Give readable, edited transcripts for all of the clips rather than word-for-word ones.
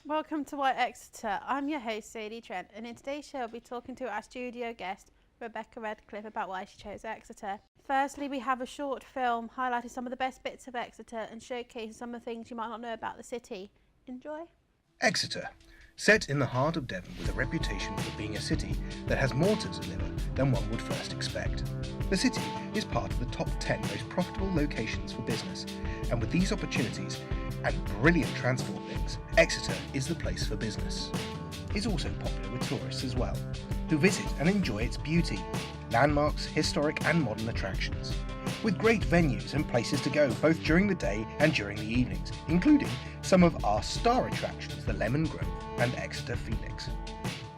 Welcome to White Exeter. I'm your host Sadie Trent, and in today's show I'll be talking to our studio guest Rebecca Redcliffe about why she chose Exeter. Firstly, we have a short film highlighting some of the best bits of Exeter and showcasing some of the things you might not know about the city. Enjoy. Exeter, set in the heart of Devon with a reputation for being a city that has more to deliver than one would first expect. The city is part of the top 10 most profitable locations for business, and with these opportunities and brilliant transport links, Exeter is the place for business. It's also popular with tourists as well, who visit and enjoy its beauty, landmarks, historic and modern attractions, with great venues and places to go both during the day and during the evenings, including some of our star attractions, the Lemon Grove and Exeter Phoenix.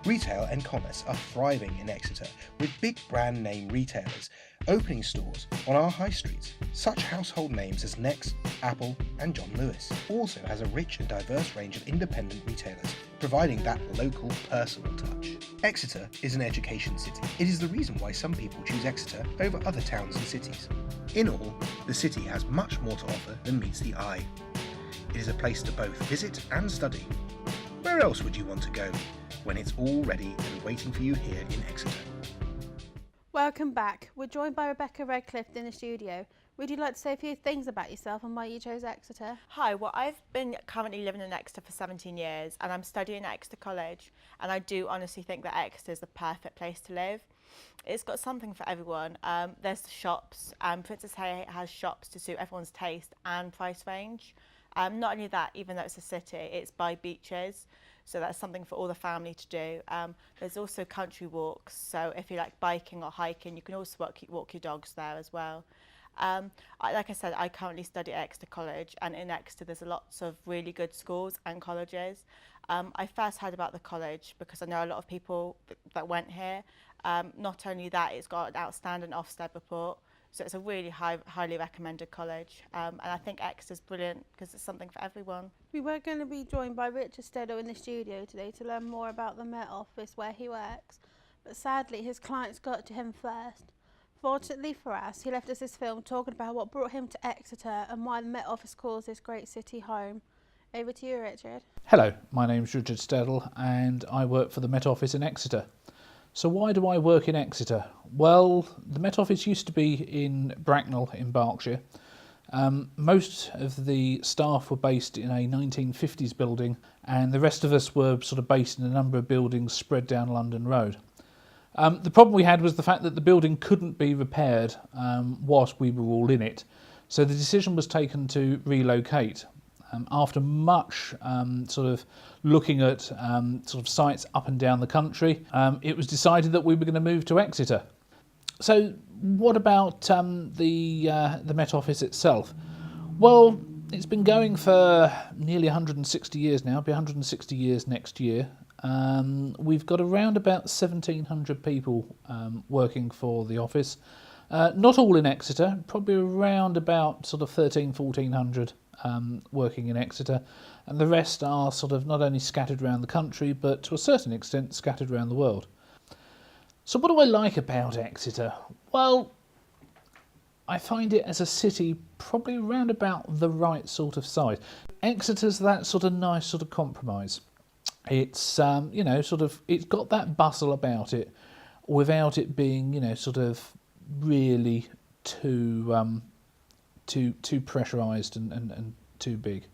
Retail and commerce are thriving in Exeter, with big brand name retailers opening stores on our high streets. Such household names as Next, Apple and John Lewis. Also has a rich and diverse range of independent retailers, providing that local personal touch. Exeter is an education city. It is the reason why some people choose Exeter over other towns and cities. In all, the city has much more to offer than meets the eye. It is a place to both visit and study. Where else would you want to go when it's all ready and waiting for you here in Exeter? Welcome back. We're joined by Rebecca Redcliffe in the studio. Would you like to say a few things about yourself and why you chose Exeter? Hi, well I've been currently living in Exeter for 17 years and I'm studying at Exeter College, and I do honestly think that Exeter is the perfect place to live. It's got something for everyone. There's the shops, Princess Hay has shops to suit everyone's taste and price range. Not only that, even though it's a city, it's by beaches, so that's something for all the family to do. There's also country walks, so if you like biking or hiking, you can also walk your dogs there as well. Like I said, I currently study at Exeter College, and in Exeter there's lots of really good schools and colleges. I first heard about the college because I know a lot of people that went here. Not only that, it's got an outstanding Ofsted report, so it's a really highly recommended college. And I think Exeter's brilliant because it's something for everyone. We were going to be joined by Richard Steddle in the studio today to learn more about the Met Office where he works, but sadly his clients got to him first. Fortunately for us, he left us this film talking about what brought him to Exeter and why the Met Office calls this great city home. Over to you, Richard. Hello, my name's Richard Steddle and I work for the Met Office in Exeter. So why do I work in Exeter? Well, the Met Office used to be in Bracknell in Berkshire. Most of the staff were based in a 1950s building, and the rest of us were sort of based in a number of buildings spread down London Road. The problem we had was the fact that the building couldn't be repaired whilst we were all in it. So the decision was taken to relocate. After much sort of looking at sort of sites up and down the country, it was decided that we were going to move to Exeter. So what about the Met Office itself? Well, it's been going for nearly 160 years now, it'll be 160 years next year. We've got around about 1,700 people working for the office. Not all in Exeter, probably around about sort of 1,400 working in Exeter, and the rest are sort of not only scattered around the country but to a certain extent scattered around the world. So what do I like about Exeter? Well, I find it as a city probably around about the right sort of size. Exeter's that sort of nice sort of compromise. It's you know, sort of, it's got that bustle about it without it being, you know, sort of really too pressurised and too big.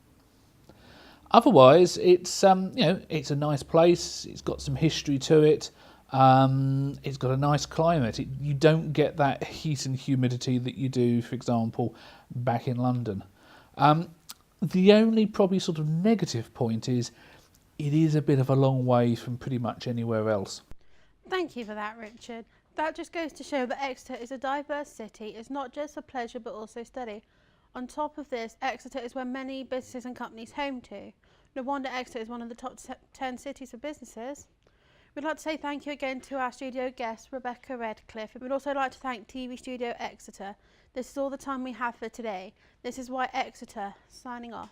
Otherwise, it's you know, it's a nice place. It's got some history to it. It's got a nice climate. You don't get that heat and humidity that you do, for example, back in London. The only probably sort of negative point is it is a bit of a long way from pretty much anywhere else. Thank you for that, Richard. That just goes to show that Exeter is a diverse city. It's not just for pleasure but also study. On top of this, Exeter is where many businesses and companies home to. No wonder Exeter is one of the top 10 cities for businesses. We'd like to say thank you again to our studio guest, Rebecca Redcliffe. We'd also like to thank TV Studio Exeter. This is all the time we have for today. This is White Exeter, signing off.